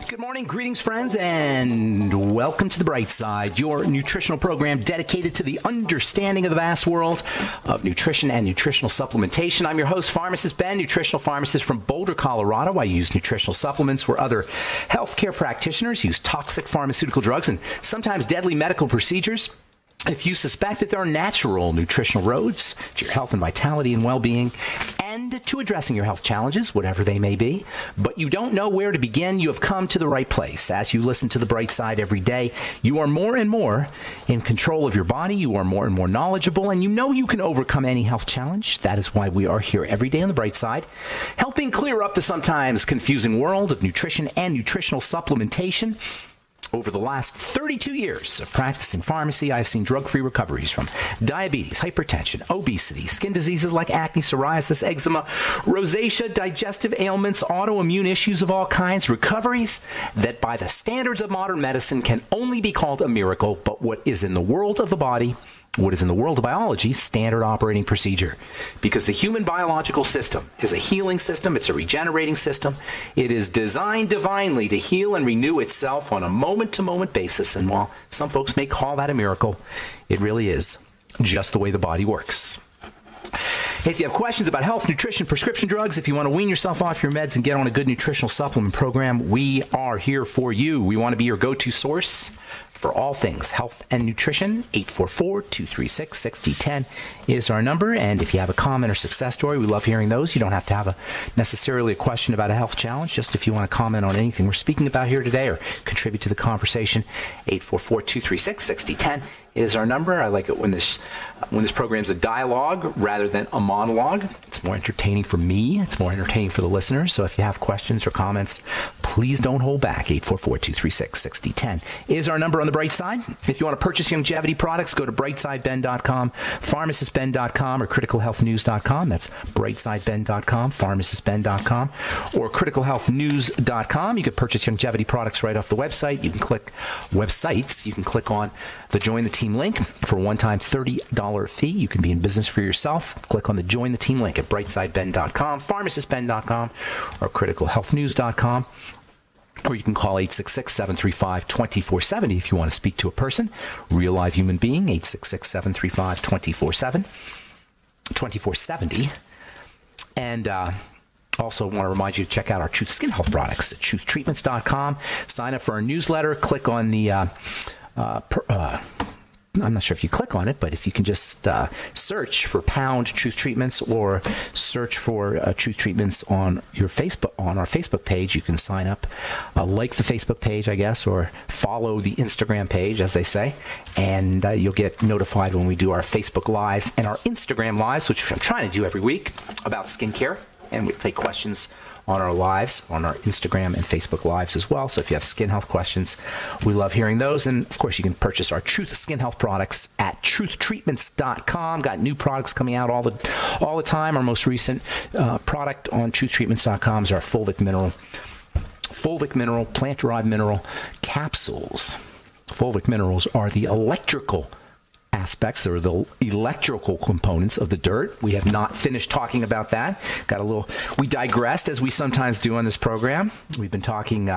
Good morning, greetings, friends, and welcome to The Bright Side, your nutritional program dedicated to the understanding of the vast world of nutrition and nutritional supplementation. I'm your host, Pharmacist Ben, nutritional pharmacist from Boulder, Colorado. I use nutritional supplements where other healthcare practitioners use toxic pharmaceutical drugs and sometimes deadly medical procedures. If you suspect that there are natural nutritional roads to your health and vitality and well-being and to addressing your health challenges, whatever they may be, but you don't know where to begin, you have come to the right place. As you listen to The Bright Side every day, you are more and more in control of your body, you are more and more knowledgeable, and you know you can overcome any health challenge. That is why we are here every day on The Bright Side, helping clear up the sometimes confusing world of nutrition and nutritional supplementation. Over the last 32 years of practicing pharmacy, I've seen drug-free recoveries from diabetes, hypertension, obesity, skin diseases like acne, psoriasis, eczema, rosacea, digestive ailments, autoimmune issues of all kinds, recoveries that by the standards of modern medicine can only be called a miracle, but what is in the world of the body, what is in the world of biology, standard operating procedure. Because the human biological system is a healing system, it's a regenerating system. It is designed divinely to heal and renew itself on a moment-to-moment basis. And while some folks may call that a miracle, it really is just the way the body works. If you have questions about health, nutrition, prescription drugs, if you want to wean yourself off your meds and get on a good nutritional supplement program, we are here for you. We want to be your go-to source for all things health and nutrition. 844-236-6010 is our number. And if you have a comment or success story, we love hearing those. You don't have to have necessarily a question about a health challenge. Just if you want to comment on anything we're speaking about here today or contribute to the conversation, 844-236-6010 is our number. I like it when this program's a dialogue rather than a monologue. It's more entertaining for me. It's more entertaining for the listeners. So if you have questions or comments, please don't hold back. 844-236-6010 is our number on The Bright Side. If you want to purchase longevity products, go to brightsideben.com, pharmacistben.com, or criticalhealthnews.com. That's brightsideben.com, pharmacistben.com, or criticalhealthnews.com. You can purchase longevity products right off the website. You can click websites. You can click on the Join the Team link for a one-time $30 fee. You can be in business for yourself. Click on the Join the Team link at brightsideben.com, pharmacistben.com, or criticalhealthnews.com. Or you can call 866-735-2470 if you want to speak to a person, real live human being, 866-735-2470. And also want to remind you to check out our Truth Skin Health products at truthtreatments.com. Sign up for our newsletter. Click on the I'm not sure if you click on it, but if you can just search for Pound Truth Treatments or search for Truth Treatments on your our Facebook page, you can sign up, like the Facebook page, I guess, or follow the Instagram page, as they say, and you'll get notified when we do our Facebook Lives and our Instagram Lives, which I'm trying to do every week, about skincare, and we take questions on our lives, on our Instagram and Facebook Lives as well. So if you have skin health questions, we love hearing those. And of course, you can purchase our Truth Skin Health products at truthtreatments.com. Got new products coming out all the time. Our most recent product on truthtreatments.com is our fulvic mineral, plant-derived mineral capsules. Fulvic minerals are the electrical aspects or the electrical components of the dirt. We have not finished talking about that. We digressed, as we sometimes do on this program. We've been talking,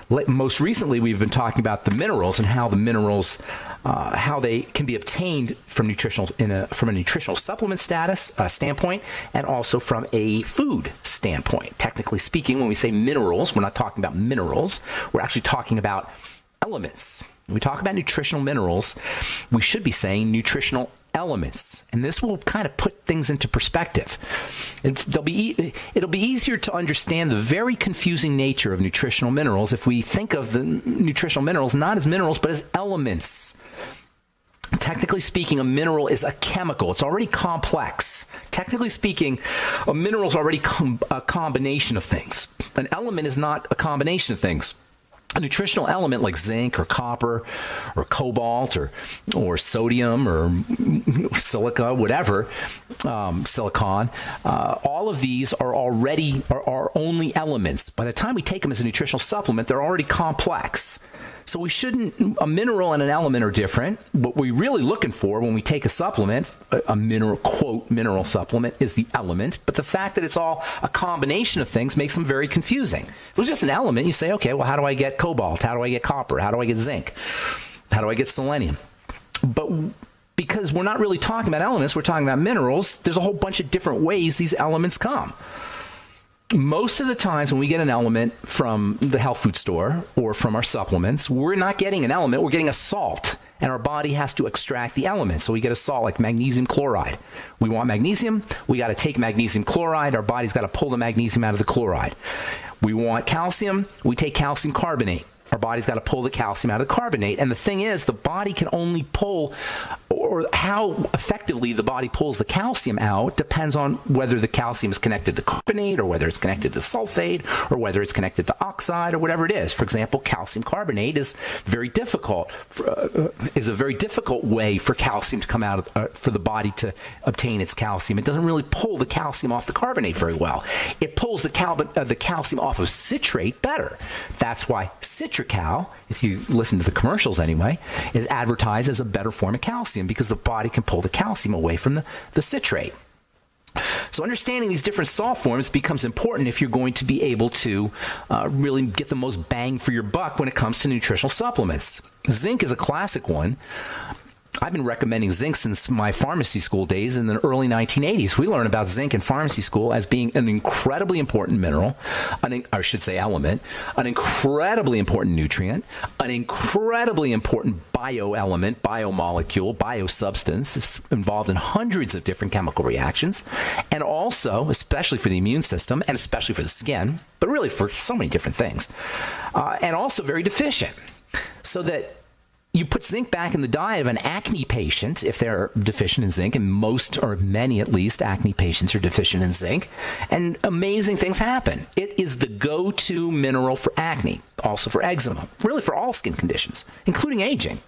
most recently, we've been talking about the minerals and how the minerals, how they can be obtained from from a nutritional supplement standpoint, and also from a food standpoint. Technically speaking, when we say minerals, we're not talking about minerals. We're actually talking about elements. When we talk about nutritional minerals, we should be saying nutritional elements. And this will kind of put things into perspective. It'll be easier to understand the very confusing nature of nutritional minerals if we think of the nutritional minerals not as minerals, but as elements. Technically speaking, a mineral is a chemical. It's already complex. Technically speaking, a mineral is already a combination of things. An element is not a combination of things. A nutritional element like zinc or copper or cobalt or sodium or silica, whatever, silicon, all of these are only elements. By the time we take them as a nutritional supplement, they're already complex. So we shouldn't, a mineral and an element are different. What we're really looking for when we take a supplement, a mineral, quote, mineral supplement, is the element. But the fact that it's all a combination of things makes them very confusing. If it was just an element, you say, okay, well, how do I get cobalt? How do I get copper? How do I get zinc? How do I get selenium? But because we're not really talking about elements, we're talking about minerals, there's a whole bunch of different ways these elements come. Most of the times when we get an element from the health food store or from our supplements, we're not getting an element, we're getting a salt. And our body has to extract the element. So we get a salt like magnesium chloride. We want magnesium, we got to take magnesium chloride, our body's got to pull the magnesium out of the chloride. We want calcium, we take calcium carbonate. Our body's got to pull the calcium out of the carbonate. And the thing is, the body can only pull, or how effectively the body pulls the calcium out depends on whether the calcium is connected to carbonate, or whether it's connected to sulfate, or whether it's connected to oxide, or whatever it is. For example, calcium carbonate is very difficult, is a very difficult way for calcium to come out, for the body to obtain its calcium. It doesn't really pull the calcium off the carbonate very well. It pulls the calcium off of citrate better. That's why Citracal, if you listen to the commercials anyway, is advertised as a better form of calcium, because the body can pull the calcium away from the citrate. So understanding these different salt forms becomes important if you're going to be able to really get the most bang for your buck when it comes to nutritional supplements. Zinc is a classic one. I've been recommending zinc since my pharmacy school days in the early 1980s. We learned about zinc in pharmacy school as being an incredibly important mineral, I should say element, an incredibly important nutrient, an incredibly important bioelement, biomolecule, biosubstance. It's involved in hundreds of different chemical reactions, and also, especially for the immune system, and especially for the skin, but really for so many different things, and also very deficient. So that you put zinc back in the diet of an acne patient if they're deficient in zinc, and most, or many at least, acne patients are deficient in zinc, and amazing things happen. It is the go-to mineral for acne, also for eczema, really for all skin conditions, including aging.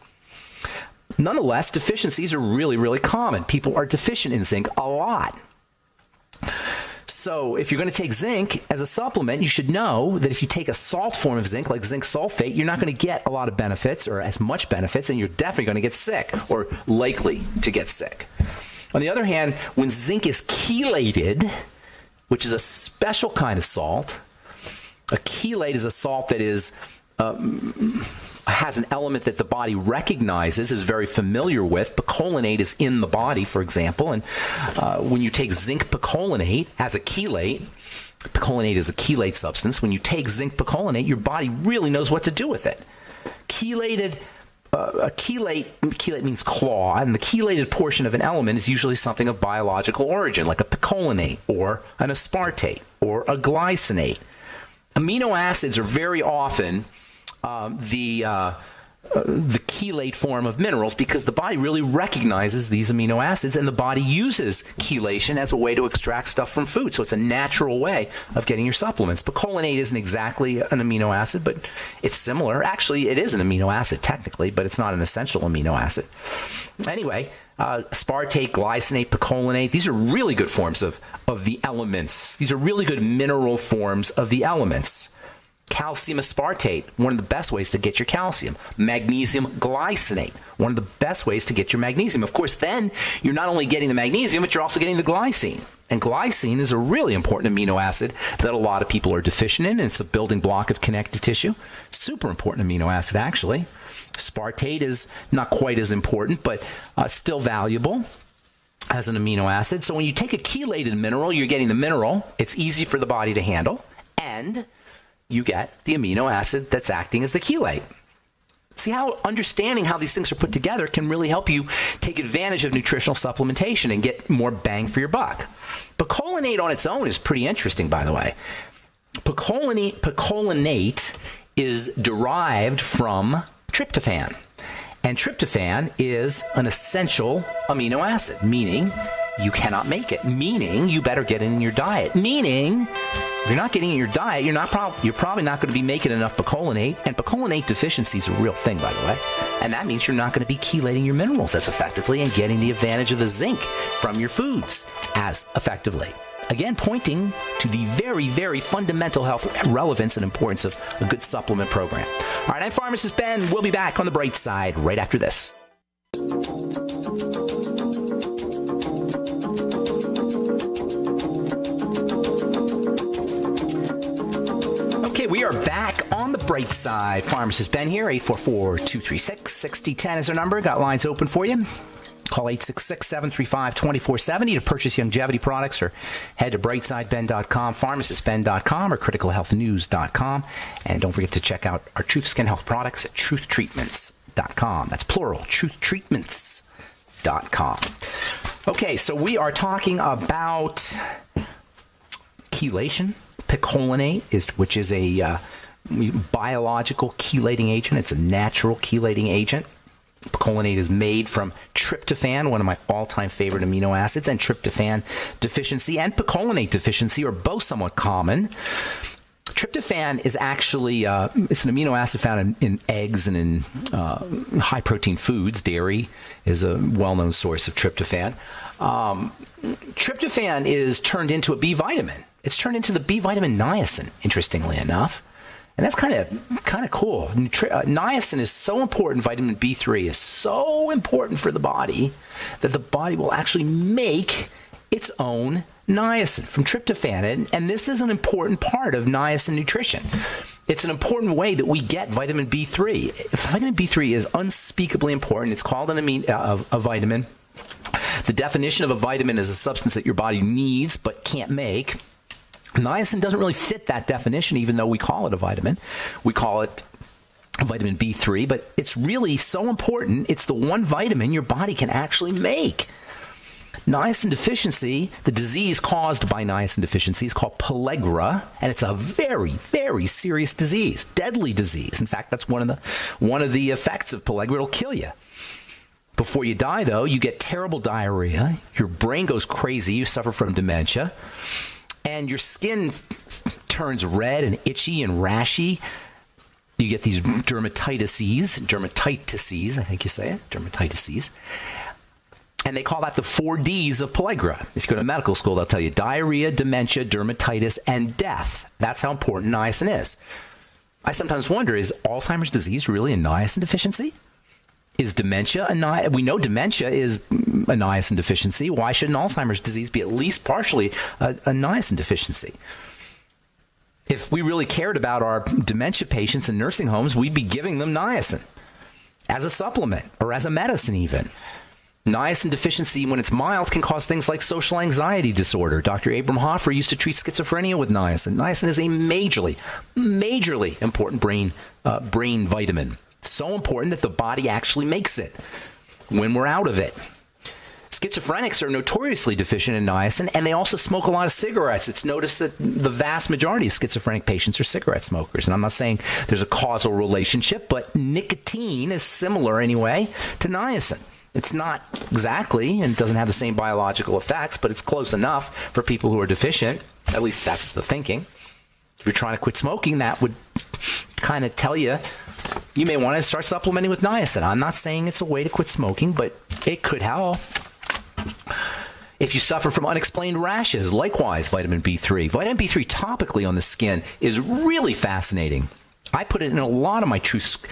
Nonetheless, deficiencies are really, really common. People are deficient in zinc a lot. So if you're going to take zinc as a supplement, you should know that if you take a salt form of zinc, like zinc sulfate, you're not going to get a lot of benefits, or as much benefits, and you're definitely going to get sick, or likely to get sick. On the other hand, when zinc is chelated, which is a special kind of salt, a chelate is a salt that is has an element that the body recognizes, is very familiar with. Picolinate is in the body, for example, and when you take zinc picolinate as a chelate, picolinate is a chelate substance. When you take zinc picolinate, your body really knows what to do with it. Chelate means claw, and the chelated portion of an element is usually something of biological origin, like a picolinate, or an aspartate, or a glycinate. Amino acids are very often the chelate form of minerals, because the body really recognizes these amino acids, and the body uses chelation as a way to extract stuff from food. So it's a natural way of getting your supplements. Picolinate isn't exactly an amino acid, but it's similar. Actually, it is an amino acid technically, but it's not an essential amino acid. Anyway, aspartate, glycinate, picolinate, these are really good forms of the elements. These are really good mineral forms of the elements. Calcium aspartate, one of the best ways to get your calcium. Magnesium glycinate, one of the best ways to get your magnesium. Of course, then you're not only getting the magnesium, but you're also getting the glycine. And glycine is a really important amino acid that a lot of people are deficient in. It's a building block of connective tissue. Super important amino acid, actually. Aspartate is not quite as important, but still valuable as an amino acid. So when you take a chelated mineral, you're getting the mineral. It's easy for the body to handle, and you get the amino acid that's acting as the chelate. See how understanding how these things are put together can really help you take advantage of nutritional supplementation and get more bang for your buck. Picolinate on its own is pretty interesting, by the way. Picolinate is derived from tryptophan. And tryptophan is an essential amino acid, meaning you cannot make it, meaning you better get it in your diet, meaning if you're not getting it in your diet, you're probably not going to be making enough picolinate, and picolinate deficiency is a real thing, by the way, and that means you're not going to be chelating your minerals as effectively and getting the advantage of the zinc from your foods as effectively. Again, pointing to the very, very fundamental health relevance and importance of a good supplement program. All right, I'm Pharmacist Ben. We'll be back on the bright side right after this. Okay, we are back on the bright side. Pharmacist Ben here, 844-236-6010 is our number. Got lines open for you. Call 866-735-2470 to purchase longevity products or head to brightsideben.com, pharmacistben.com, or criticalhealthnews.com. And don't forget to check out our Truth Skin Health products at truthtreatments.com. That's plural, truthtreatments.com. Okay, so we are talking about chelation, picolinate, which is a biological chelating agent. It's a natural chelating agent. Picolinate is made from tryptophan, one of my all-time favorite amino acids, and tryptophan deficiency and picolinate deficiency are both somewhat common. Tryptophan is actually it's an amino acid found in eggs and in high-protein foods. Dairy is a well-known source of tryptophan. Tryptophan is turned into a B vitamin. It's turned into the B vitamin niacin, interestingly enough. And that's kind of cool. Niacin is so important. Vitamin B3 is so important for the body that the body will actually make its own niacin from tryptophan. And this is an important part of niacin nutrition. It's an important way that we get vitamin B3. Vitamin B3 is unspeakably important. It's called a vitamin. The definition of a vitamin is a substance that your body needs but can't make. Niacin doesn't really fit that definition, even though we call it a vitamin. We call it vitamin B3, but it's really so important. It's the one vitamin your body can actually make. Niacin deficiency, the disease caused by niacin deficiency, is called pellagra, and it's a very, very serious disease, deadly disease. In fact, that's one of the effects of pellagra. It'll kill you. Before you die, though, you get terrible diarrhea. Your brain goes crazy. You suffer from dementia. And your skin turns red and itchy and rashy. You get these dermatitises, I think you say it, dermatitises. And they call that the 4 Ds of pellagra. If you go to medical school, they'll tell you diarrhea, dementia, dermatitis, and death. That's how important niacin is. I sometimes wonder, is Alzheimer's disease really a niacin deficiency? Is dementia we know dementia is a niacin deficiency. Why shouldn't Alzheimer's disease be at least partially a niacin deficiency? If we really cared about our dementia patients in nursing homes, we'd be giving them niacin as a supplement or as a medicine even. Niacin deficiency, when it's mild, can cause things like social anxiety disorder. Dr. Abram Hoffer used to treat schizophrenia with niacin. Niacin is a majorly important brain vitamin. So important that the body actually makes it when we're out of it. Schizophrenics are notoriously deficient in niacin, and they also smoke a lot of cigarettes. It's noticed that the vast majority of schizophrenic patients are cigarette smokers. And I'm not saying there's a causal relationship, but nicotine is similar anyway to niacin. It's not exactly, and it doesn't have the same biological effects, but it's close enough for people who are deficient. At least that's the thinking. If you're trying to quit smoking, that would kind of tell you may want to start supplementing with niacin. I'm not saying it's a way to quit smoking, but it could help. If you suffer from unexplained rashes, likewise, vitamin B3. Vitamin B3 topically on the skin is really fascinating. I put it in a lot of my Truth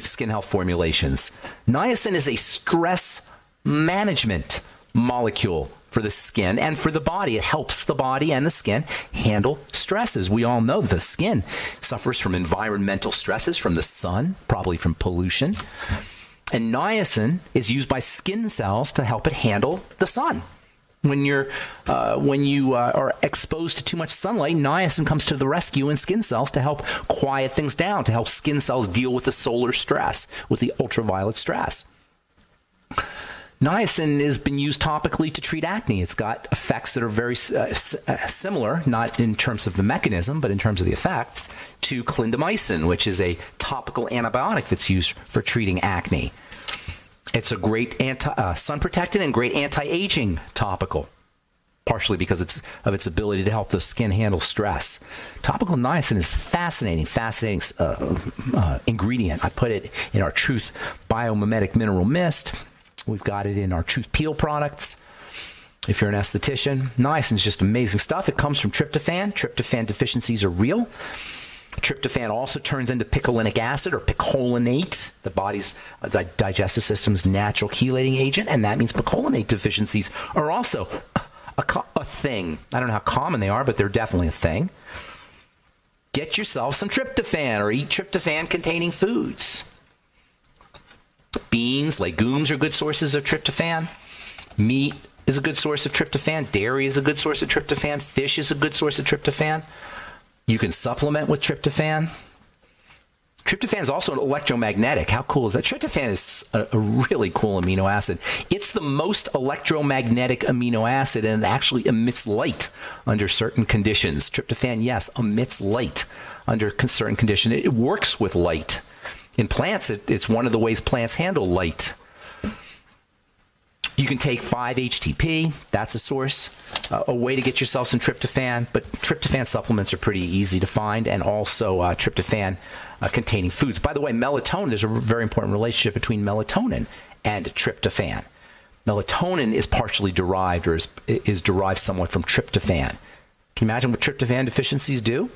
Skin Health formulations. Niacin is a stress management molecule for the skin and for the body. It helps the body and the skin handle stresses. We all know that the skin suffers from environmental stresses, from the sun, probably from pollution. And niacin is used by skin cells to help it handle the sun. When you are exposed to too much sunlight, niacin comes to the rescue in skin cells to help quiet things down, to help skin cells deal with the solar stress, with the ultraviolet stress. Niacin has been used topically to treat acne. It's got effects that are very similar, not in terms of the mechanism, but in terms of the effects, to clindamycin, which is a topical antibiotic that's used for treating acne. It's a great sun-protectant and great anti-aging topical, partially because of its ability to help the skin handle stress. Topical niacin is fascinating ingredient. I put it in our Truth Biomimetic Mineral Mist. We've got it in our Truth Peel products. if you're an esthetician. Niacin is just amazing stuff. It comes from tryptophan. Tryptophan deficiencies are real. Tryptophan also turns into picolinic acid or picolinate, the body's digestive system's natural chelating agent, and that means picolinate deficiencies are also a thing. I don't know how common they are, but they're definitely a thing. Get yourself some tryptophan or eat tryptophan-containing foods. Beans, legumes are good sources of tryptophan. Meat is a good source of tryptophan. Dairy is a good source of tryptophan. Fish is a good source of tryptophan. You can supplement with tryptophan. Tryptophan is also an electromagnetic. How cool is that? Tryptophan is a really cool amino acid. It's the most electromagnetic amino acid, and it actually emits light under certain conditions. Tryptophan, yes, emits light under certain conditions. It works with light. In plants, it's one of the ways plants handle light. You can take 5-HTP. That's a source, a way to get yourself some tryptophan. But tryptophan supplements are pretty easy to find, and also tryptophan-containing foods. By the way, melatonin, there's a very important relationship between melatonin and tryptophan. Melatonin is partially derived, or is derived somewhat from tryptophan. Can you imagine what tryptophan deficiencies do?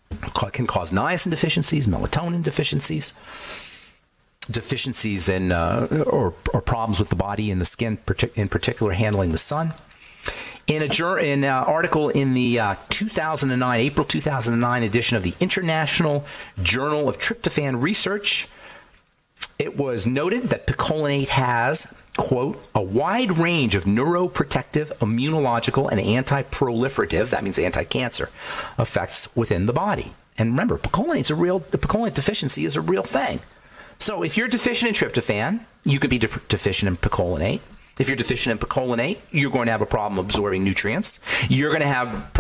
It can cause niacin deficiencies, melatonin deficiencies. Deficiencies in or problems with the body and the skin, in particular handling the sun. In an article in the 2009, April 2009 edition of the International Journal of Tryptophan Research, it was noted that picolinate has, quote, a wide range of neuroprotective, immunological, and anti-proliferative, that means anti-cancer, effects within the body. And remember, picolinate deficiency is a real thing. So if you're deficient in tryptophan, you could be deficient in picolinate. If you're deficient in picolinate, you're going to have a problem absorbing nutrients. You're going to have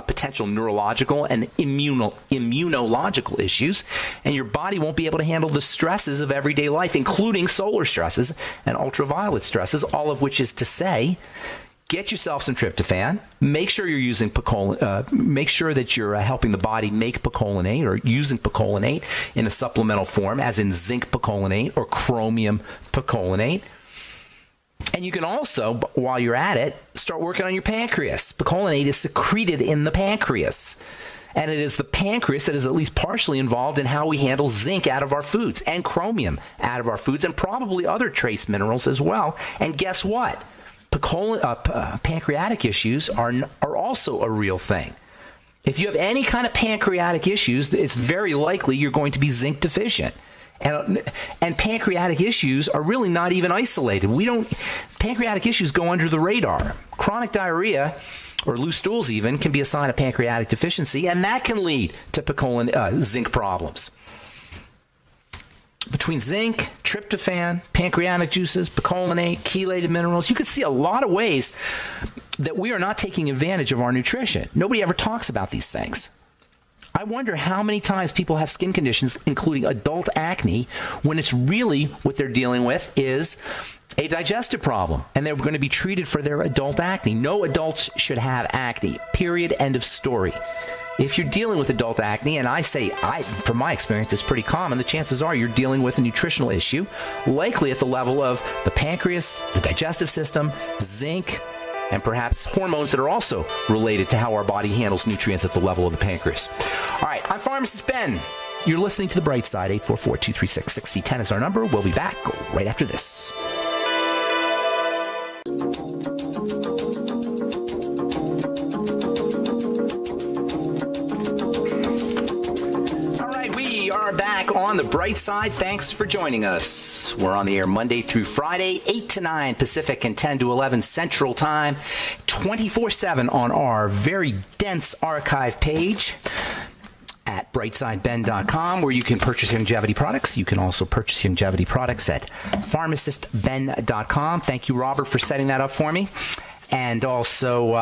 potential neurological and immunological issues, and your body won't be able to handle the stresses of everyday life, including solar stresses and ultraviolet stresses, all of which is to say, get yourself some tryptophan. Make sure you're using make sure that you're helping the body make picolinate or using picolinate in a supplemental form, as in zinc picolinate or chromium picolinate. And you can also, while you're at it, start working on your pancreas. Picolinate is secreted in the pancreas. And it is the pancreas that is at least partially involved in how we handle zinc out of our foods and chromium out of our foods, and probably other trace minerals as well. And guess what? Pancreatic issues are also a real thing. If you have any kind of pancreatic issues, it's very likely you're going to be zinc deficient. And pancreatic issues are really not even isolated. Pancreatic issues go under the radar. Chronic diarrhea, or loose stools even, can be a sign of pancreatic deficiency, and that can lead to zinc problems. Between zinc, tryptophan, pancreatic juices, picolinate, chelated minerals, you can see a lot of ways that we are not taking advantage of our nutrition. Nobody ever talks about these things. I wonder how many times people have skin conditions, including adult acne, when it's really what they're dealing with is a digestive problem, and they're going to be treated for their adult acne. No adults should have acne, period, end of story. If you're dealing with adult acne, and from my experience, it's pretty common, the chances are you're dealing with a nutritional issue, likely at the level of the pancreas, the digestive system, zinc, and perhaps hormones that are also related to how our body handles nutrients at the level of the pancreas. All right, I'm Pharmacist Ben. You're listening to The Bright Side. 844-236-6010 is our number. We'll be back right after this. Back on The Bright Side. Thanks for joining us. We're on the air Monday through Friday, 8 to 9 Pacific and 10 to 11 Central Time, 24/7 on our very dense archive page at brightsideben.com, where you can purchase longevity products. You can also purchase longevity products at pharmacistben.com. Thank you, Robert, for setting that up for me. And also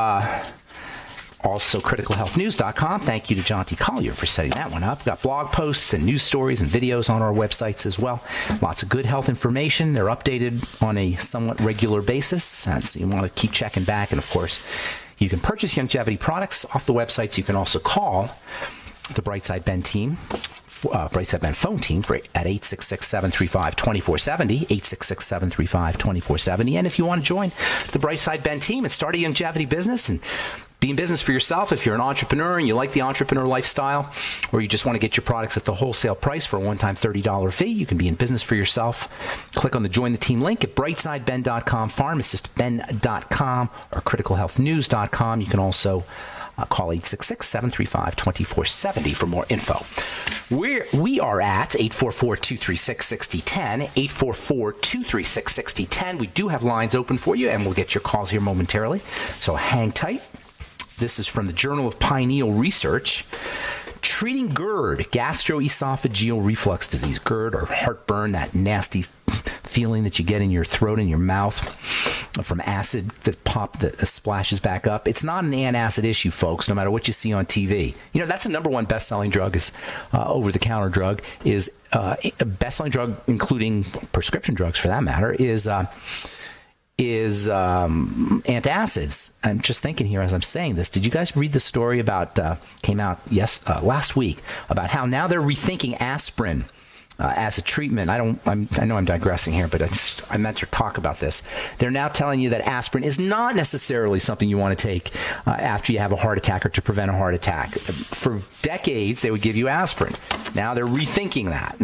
criticalhealthnews.com. Thank you to John T. Collier for setting that one up. We've got blog posts and news stories and videos on our websites as well. Lots of good health information. They're updated on a somewhat regular basis, so you want to keep checking back. And, of course, you can purchase longevity products off the websites. You can also call the Brightside Ben team, Brightside Ben phone team at 866-735-2470, 866-735-2470. And if you want to join the Brightside Ben team and start a longevity business and be in business for yourself, if you're an entrepreneur and you like the entrepreneur lifestyle, or you just want to get your products at the wholesale price for a one-time $30 fee, you can be in business for yourself. Click on the Join the Team link at brightsideben.com, pharmacistben.com, or criticalhealthnews.com. You can also call 866-735-2470 for more info. We are at 844-236-6010, 844-236-6010. We do have lines open for you, and we'll get your calls here momentarily, so hang tight. This is from the Journal of Pineal Research. Treating GERD, gastroesophageal reflux disease. GERD, or heartburn, that nasty feeling that you get in your throat and your mouth from acid that splashes back up. It's not an antacid issue, folks, no matter what you see on TV. You know, that's the number one best-selling drug, is over-the-counter drug, is a best-selling drug, including prescription drugs for that matter, is antacids. I'm just thinking here as I'm saying this, did you guys read the story about, came out last week, about how now they're rethinking aspirin as a treatment? I know I'm digressing here, but I meant to talk about this. They're now telling you that aspirin is not necessarily something you want to take after you have a heart attack or to prevent a heart attack. For decades, they would give you aspirin. Now they're rethinking that.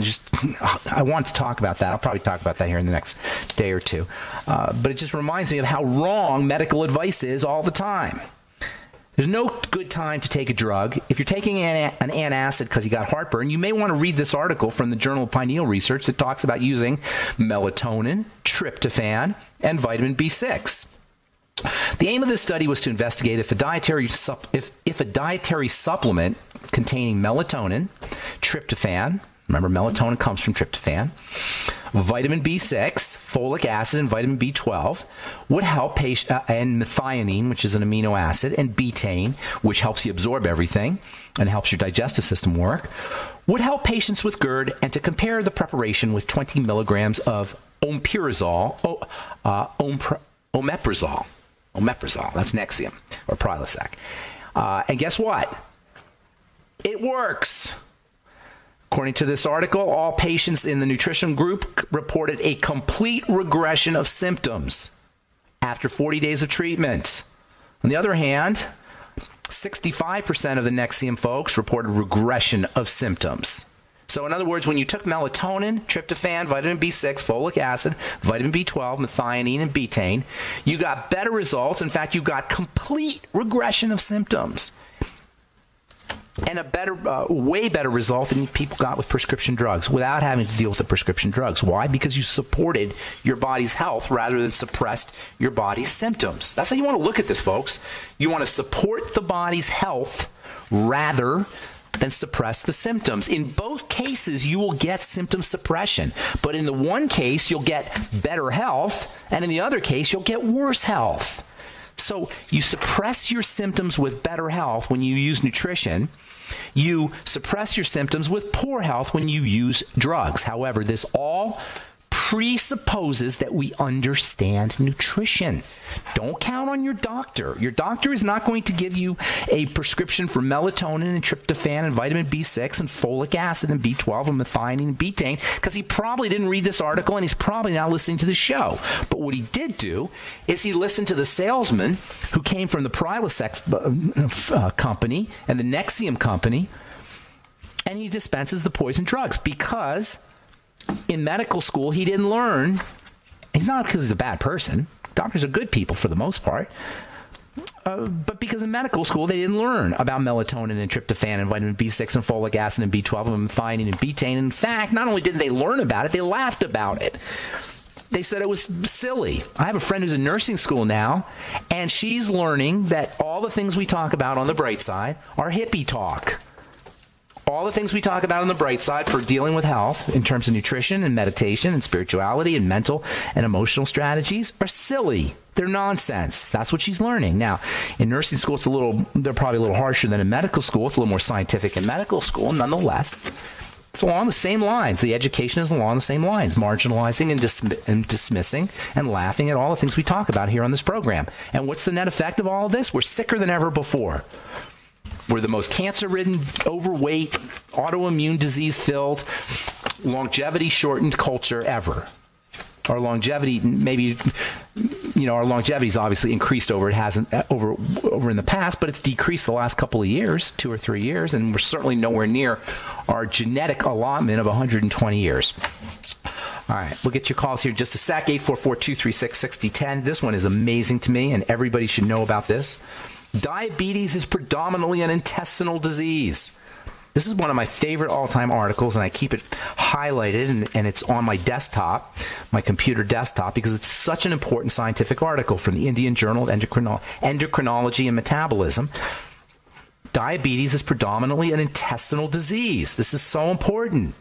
I want to talk about that. I'll probably talk about that here in the next day or two. But it just reminds me of how wrong medical advice is all the time. There's no good time to take a drug. If you're taking an antacid because you got heartburn, you may want to read this article from the Journal of Pineal Research that talks about using melatonin, tryptophan, and vitamin B6. The aim of this study was to investigate if a dietary supplement containing melatonin, tryptophan, remember melatonin comes from tryptophan, vitamin B6, folic acid, and vitamin B12 would help and methionine, which is an amino acid, and betaine, which helps you absorb everything and helps your digestive system work, would help patients with GERD, and to compare the preparation with 20 milligrams of omeprazole, that's Nexium, or Prilosec. And guess what? It works. According to this article, all patients in the nutrition group reported a complete regression of symptoms after 40 days of treatment. On the other hand, 65% of the Nexium folks reported regression of symptoms. So in other words, when you took melatonin, tryptophan, vitamin B6, folic acid, vitamin B12, methionine, and betaine, you got better results. In fact, you got complete regression of symptoms. And a better, way better result than people got with prescription drugs without having to deal with the prescription drugs. Why? Because you supported your body's health rather than suppressed your body's symptoms. That's how you want to look at this, folks. You want to support the body's health rather than suppress the symptoms. In both cases, you will get symptom suppression. But in the one case, you'll get better health, and in the other case, you'll get worse health. So you suppress your symptoms with better health when you use nutrition. You suppress your symptoms with poor health when you use drugs. However, this all presupposes that we understand nutrition. Don't count on your doctor. Your doctor is not going to give you a prescription for melatonin and tryptophan and vitamin B6 and folic acid and B12 and methionine and betaine because he probably didn't read this article and he's probably not listening to the show. But what he did do is he listened to the salesman who came from the Prilosec company and the Nexium company, and he dispenses the poison drugs because in medical school, he didn't learn. It's not because he's a bad person. Doctors are good people for the most part. But because in medical school, they didn't learn about melatonin and tryptophan and vitamin B6 and folic acid and B12 and methionine and betaine. In fact, not only didn't they learn about it, they laughed about it. They said it was silly. I have a friend who's in nursing school now, and she's learning that all the things we talk about on the bright side are hippie talk. All the things we talk about on the bright side for dealing with health in terms of nutrition and meditation and spirituality and mental and emotional strategies are silly. They're nonsense. That's what she's learning. Now, in nursing school, they're probably a little harsher than in medical school. It's a little more scientific in medical school. Nonetheless, it's along the same lines. The education is along the same lines, marginalizing and dismissing and laughing at all the things we talk about here on this program. And what's the net effect of all of this? We're sicker than ever before. We're the most cancer-ridden, overweight, autoimmune disease-filled, longevity-shortened culture ever. Our longevity, maybe, our longevity's obviously increased over. It hasn't over in the past, but it's decreased the last couple of years, 2 or 3 years, and we're certainly nowhere near our genetic allotment of 120 years. All right, we'll get your calls here in just a sec, 844-236-6010. This one is amazing to me, and everybody should know about this. Diabetes is predominantly an intestinal disease. This is one of my favorite all-time articles, and I keep it highlighted, and it's on my desktop, my computer desktop, because it's such an important scientific article from the Indian Journal of Endocrinology and Metabolism. Diabetes is predominantly an intestinal disease. This is so important.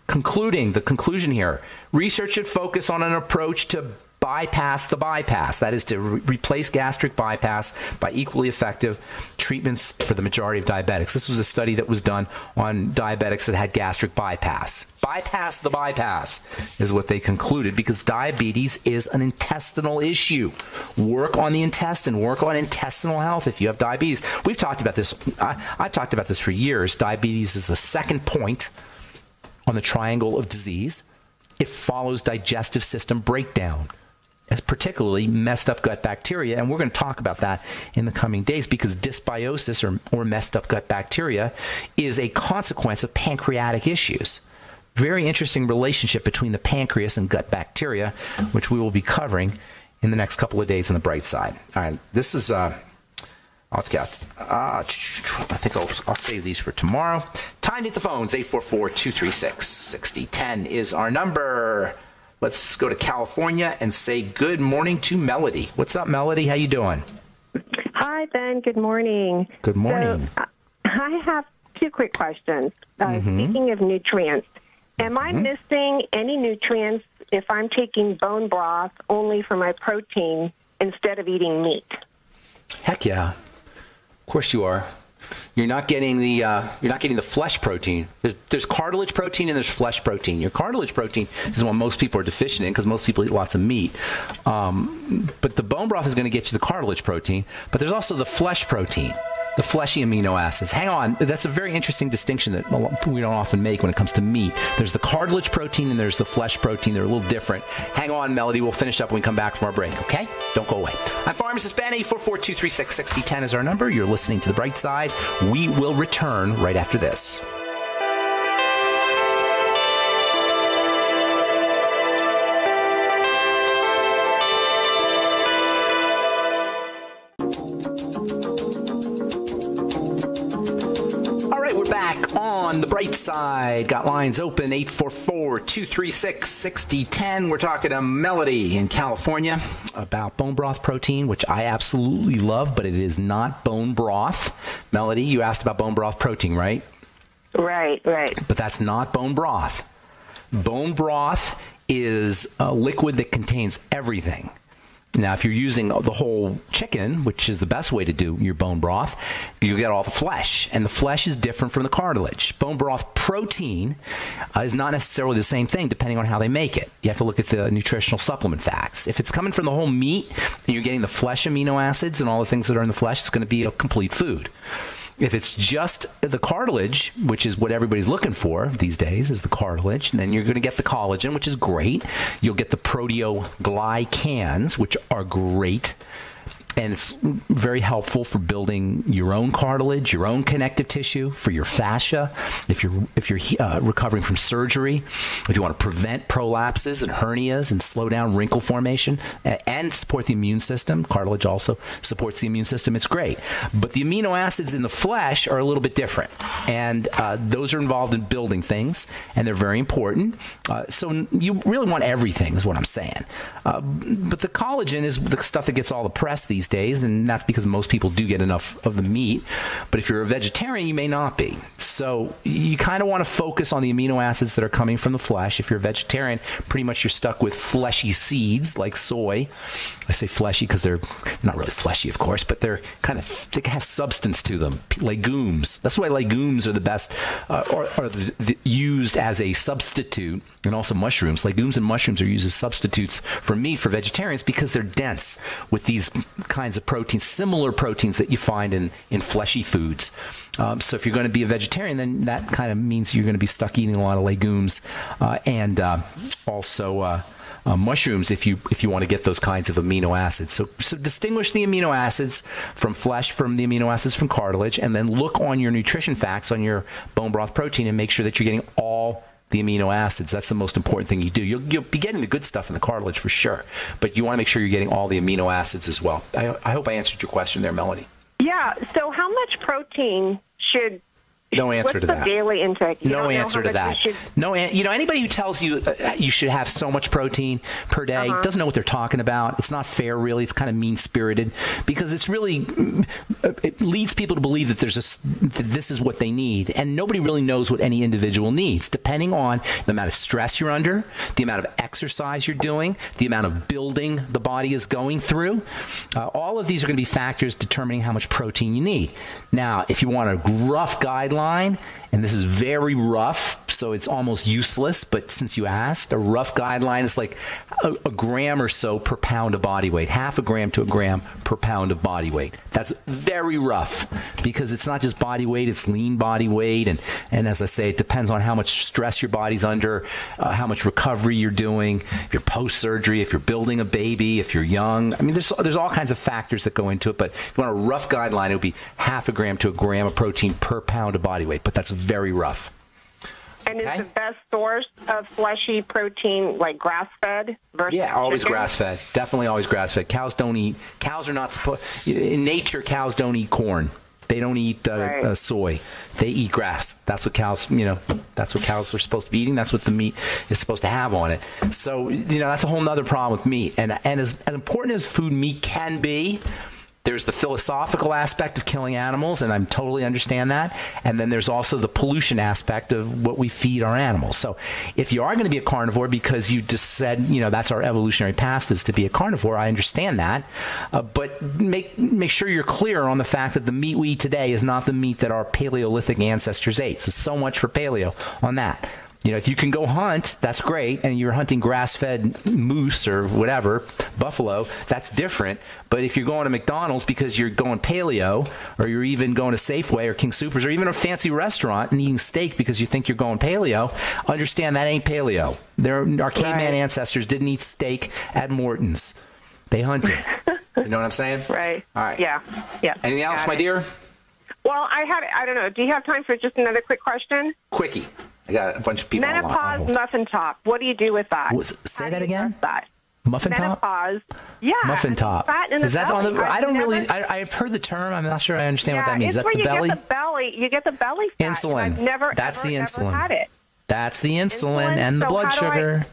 The conclusion here, research should focus on an approach to bypass the bypass. That is to replace gastric bypass by equally effective treatments for the majority of diabetics. This was a study that was done on diabetics that had gastric bypass. Bypass the bypass is what they concluded, because diabetes is an intestinal issue. Work on the intestine. Work on intestinal health if you have diabetes. We've talked about this. I've talked about this for years. Diabetes is the second point on the triangle of disease. It follows digestive system breakdown, as particularly messed up gut bacteria. And we're going to talk about that in the coming days, because dysbiosis or messed up gut bacteria is a consequence of pancreatic issues. Very interesting relationship between the pancreas and gut bacteria, which we will be covering in the next couple of days on the bright side. All right, this is I think I'll save these for tomorrow. Time to hit the phones. 844-236-6010 is our number. Let's go to California and say good morning to Melody. What's up, Melody? How you doing? Hi, Ben. Good morning. Good morning. So, I have 2 quick questions. Speaking of nutrients, am I missing any nutrients if I'm taking bone broth only for my protein instead of eating meat? Heck yeah. Of course you are. You're not getting the flesh protein. There's cartilage protein and there's flesh protein. Your cartilage protein is what most people are deficient in, because most people eat lots of meat. But the bone broth is going to get you the cartilage protein. But there's also the flesh protein, the fleshy amino acids. Hang on. That's a very interesting distinction that we don't often make when it comes to meat. There's the cartilage protein and there's the flesh protein. They're a little different. Hang on, Melody. We'll finish up when we come back from our break, okay? Don't go away. I'm Pharmacist Ben. 844-236-6010 is our number. You're listening to The Bright Side. We will return right after this. On the bright side, got lines open, 844-236-6010. We're talking to Melody in California about bone broth protein, which I absolutely love, but it is not bone broth. Melody, you asked about bone broth protein, right? Right. But that's not bone broth. Bone broth is a liquid that contains everything. Now, if you're using the whole chicken, which is the best way to do your bone broth, you get all the flesh, and the flesh is different from the cartilage. Bone broth protein is not necessarily the same thing depending on how they make it. You have to look at the nutritional supplement facts. If it's coming from the whole meat and you're getting the flesh amino acids and all the things that are in the flesh, it's going to be a complete food. If it's just the cartilage, which is what everybody's looking for these days, is the cartilage, then you're going to get the collagen, which is great. You'll get the proteoglycans, which are great. And it's very helpful for building your own cartilage, your own connective tissue, for your fascia. If you're recovering from surgery, if you want to prevent prolapses and hernias and slow down wrinkle formation and support the immune system, cartilage also supports the immune system. It's great. But the amino acids in the flesh are a little bit different, and those are involved in building things, and they're very important. So you really want everything, is what I'm saying. But the collagen is the stuff that gets all the press these days, and that's because most people do get enough of the meat. But if you're a vegetarian, you may not be. So you kind of want to focus on the amino acids that are coming from the flesh. If you're a vegetarian, pretty much you're stuck with fleshy seeds like soy. I say fleshy because they're not really fleshy, of course, but they're they have substance to them. Legumes. That's why legumes are the best, or used as a substitute, and also mushrooms. Legumes and mushrooms are used as substitutes for meat for vegetarians because they're dense with these kinds of proteins, similar proteins that you find in fleshy foods. So if you're going to be a vegetarian, then that kind of means you're going to be stuck eating a lot of legumes and also mushrooms if you want to get those kinds of amino acids. So distinguish the amino acids from flesh from the amino acids from cartilage, and then look on your nutrition facts on your bone broth protein and make sure that you're getting all the amino acids. That's the most important thing you do. You'll be getting the good stuff in the cartilage for sure, but you want to make sure you're getting all the amino acids as well. I hope I answered your question there, Melanie. Yeah. So how much protein should... No answer to that. What's the daily intake? No answer to that. No, anybody who tells you you should have so much protein per day doesn't know what they're talking about. It's not fair, really. It's kind of mean-spirited because it's really it leads people to believe that that this is what they need, and nobody really knows what any individual needs, depending on the amount of stress you're under, the amount of exercise you're doing, the amount of building the body is going through. All of these are going to be factors determining how much protein you need. Now, if you want a rough guideline, and this is very rough, so it's almost useless, but since you asked, a rough guideline is like a gram or so per pound of body weight, half a gram to a gram per pound of body weight. That's very rough because it's not just body weight, it's lean body weight, and as I say, it depends on how much stress your body's under, how much recovery you're doing, if you're post-surgery, if you're building a baby, if you're young. I mean, there's all kinds of factors that go into it, but if you want a rough guideline, it would be half a gram to a gram of protein per pound of body weight, but that's very rough. And is the best source of fleshy protein like grass-fed versus always chicken? Grass-fed. Definitely always grass-fed. Cows are not supposed, in nature, cows don't eat corn. They don't eat soy. They eat grass. That's what cows, that's what cows are supposed to be eating. That's what the meat is supposed to have on it. So, that's a whole other problem with meat. And as important as food meat can be, there's the philosophical aspect of killing animals, and I totally understand that. And then there's also the pollution aspect of what we feed our animals. So if you are going to be a carnivore because you just said, that's our evolutionary path is to be a carnivore, I understand that. But make sure you're clear on the fact that the meat we eat today is not the meat that our Paleolithic ancestors ate. So much for paleo on that. If you can go hunt, that's great, and you're hunting grass-fed moose or whatever, buffalo, that's different. But if you're going to McDonald's because you're going paleo, or you're even going to Safeway or King Soopers, or even a fancy restaurant and eating steak because you think you're going paleo, understand that ain't paleo. Our caveman ancestors didn't eat steak at Morton's. They hunted. You know what I'm saying? Right. All right. Yeah. Anything else, my dear? Well, I don't know. Do you have time for just another quick question? Quickie. I got a bunch of people. Menopause muffin top. What do you do with that? Say that again? That? Muffin Menopause. top? Yeah. Muffin top. Is that on the? I've heard the term. I'm not sure I understand what that means. It's is that where the belly? Get the belly. You get the belly fat. Insulin. I've never had it. That's the insulin and the blood sugar.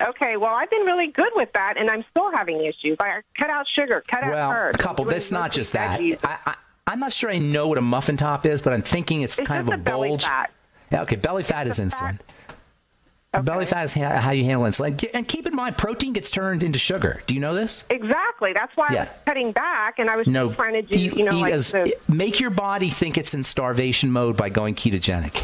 Okay, well, I've been really good with that, and I'm still having issues. I cut out sugar, cut out carbs. A couple. That's not just that. I'm not sure I know what a muffin top is, but I'm thinking it's kind of a bulge. Belly fat. Yeah, okay, belly fat is insulin. Okay. Belly fat is how you handle insulin. And keep in mind, protein gets turned into sugar. Do you know this? Exactly. That's why I was cutting back, and I was trying to do, make your body think it's in starvation mode by going ketogenic.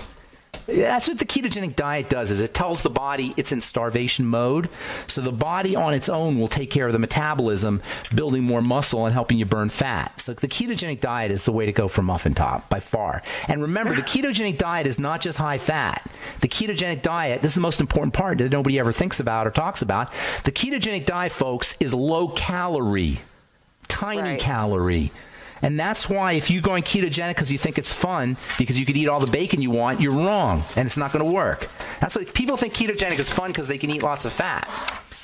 That's what the ketogenic diet does, is it tells the body it's in starvation mode. So the body on its own will take care of the metabolism, building more muscle and helping you burn fat. So the ketogenic diet is the way to go for muffin top by far. And remember, the ketogenic diet is not just high fat. The ketogenic diet, this is the most important part that nobody ever thinks about or talks about. The ketogenic diet, folks, is low calorie, tiny calorie. And that's why if you're going ketogenic because you think it's fun, because you could eat all the bacon you want, you're wrong, and it's not going to work. That's why people think ketogenic is fun because they can eat lots of fat,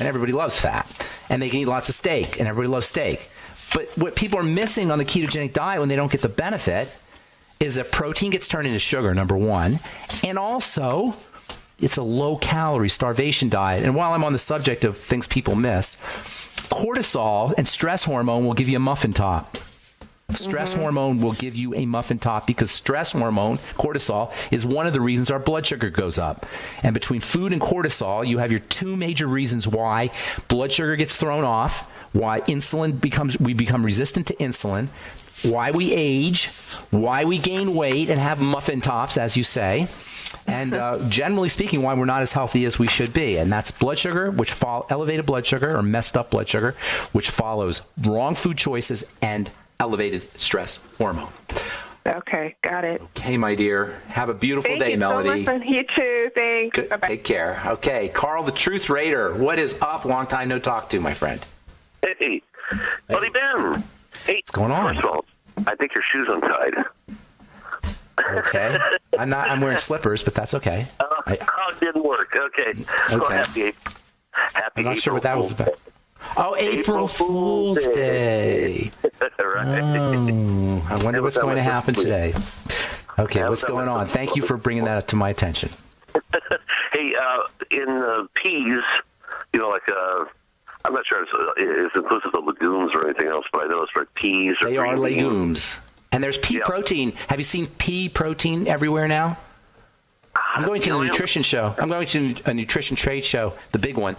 and everybody loves fat. And they can eat lots of steak, and everybody loves steak. But what people are missing on the ketogenic diet when they don't get the benefit is that protein gets turned into sugar, number one, and also it's a low-calorie starvation diet. And while I'm on the subject of things people miss, cortisol and stress hormone will give you a muffin top. Stress hormone will give you a muffin top because stress hormone, cortisol, is one of the reasons our blood sugar goes up. And between food and cortisol, you have your two major reasons why blood sugar gets thrown off, why we become resistant to insulin. why we age, why we gain weight and have muffin tops, as you say, and generally speaking, why we're not as healthy as we should be. And that's blood sugar, which elevated blood sugar or messed up blood sugar, which follows wrong food choices and elevated stress hormone. Okay, got it. Okay, my dear. Have a beautiful day, Melody. So much. You too. Thanks. Good. Take care. Okay, Carl, the Truth Raider. What is up? Long time no talk to, my friend. Hey, Buddy Ben. Hey, what's going on? First of all, I think your shoe's untied. Okay. I'm wearing slippers, but that's okay. It didn't work. Okay. So happy I'm not sure what that was about. Oh, April Fool's Day. Right. Oh, I wonder what's going to happen today. Okay, what's going on? Thank you for bringing that up to my attention. Hey, in peas, like I'm not sure it's inclusive of legumes or anything else, but I know it's for peas. They are legumes. And there's pea protein. Have you seen pea protein everywhere now? I'm going to the nutrition show. I'm going to a nutrition trade show, the big one,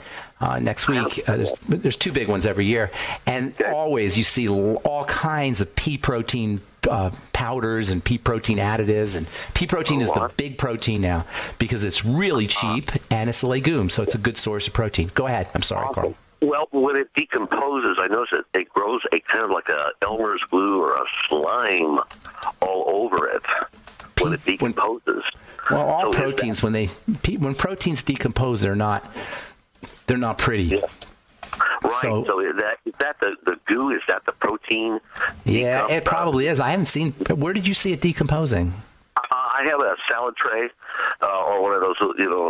next week. There's two big ones every year. And always you see all kinds of pea protein powders and pea protein additives. And pea protein is the big protein now because it's really cheap and it's a legume. So it's a good source of protein. Go ahead. I'm sorry, Carl. Well, when it decomposes, I notice that it grows a kind of like a Elmer's glue or a slime all over it when it decomposes. Well, all proteins when proteins decompose, they're not pretty. Yeah. Right. So is that the goo? Is that the protein? Yeah, it probably is. I haven't seen. Where did you see it decomposing? I have a salad tray or one of those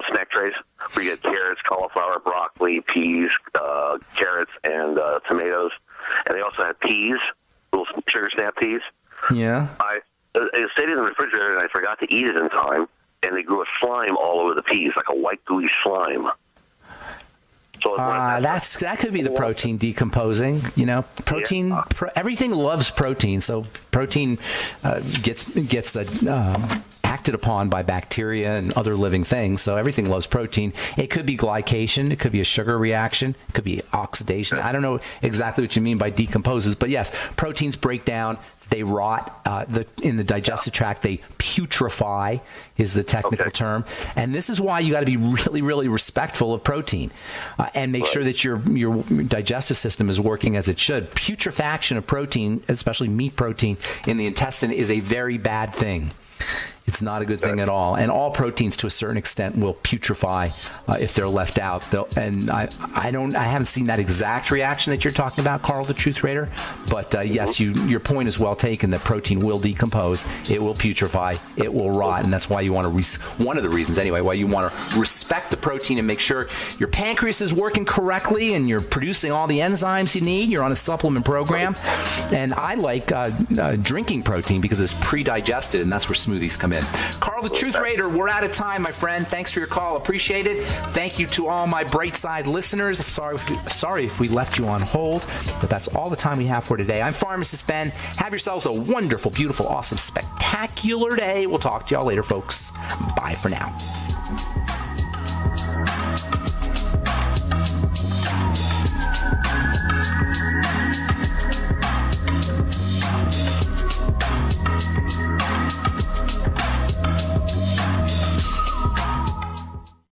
snack trays where you get carrots, cauliflower, broccoli, peas, carrots, and tomatoes, and they also have peas, little sugar snap peas. Yeah. It stayed in the refrigerator, and I forgot to eat it in time, and they grew a slime all over the peas, like a white gooey slime. So that could be the protein decomposing. Protein. Everything loves protein, so protein gets acted upon by bacteria and other living things. So everything loves protein. It could be glycation. It could be a sugar reaction. It could be oxidation. I don't know exactly what you mean by decomposes, but yes, proteins break down. They rot in the digestive tract. They putrefy is the technical term. And this is why you got to be really, really respectful of protein and make sure that your digestive system is working as it should. Putrefaction of protein, especially meat protein in the intestine, is a very bad thing. It's not a good thing at all. And all proteins, to a certain extent, will putrefy if they're left out. And I haven't seen that exact reaction that you're talking about, Carl, the Truth Raider. But yes, your point is well taken that protein will decompose, it will putrefy, it will rot, and that's why you want to one of the reasons anyway why you want to respect the protein and make sure your pancreas is working correctly and you're producing all the enzymes you need. You're on a supplement program, and I like drinking protein because it's pre-digested, and that's where smoothies come in. Carl, the Truth Raider, we're out of time, my friend. Thanks for your call. Appreciate it. Thank you to all my Bright Side listeners. Sorry if we left you on hold, but that's all the time we have for today. I'm Pharmacist Ben. Have yourselves a wonderful, beautiful, awesome, spectacular day. We'll talk to y'all later, folks. Bye for now.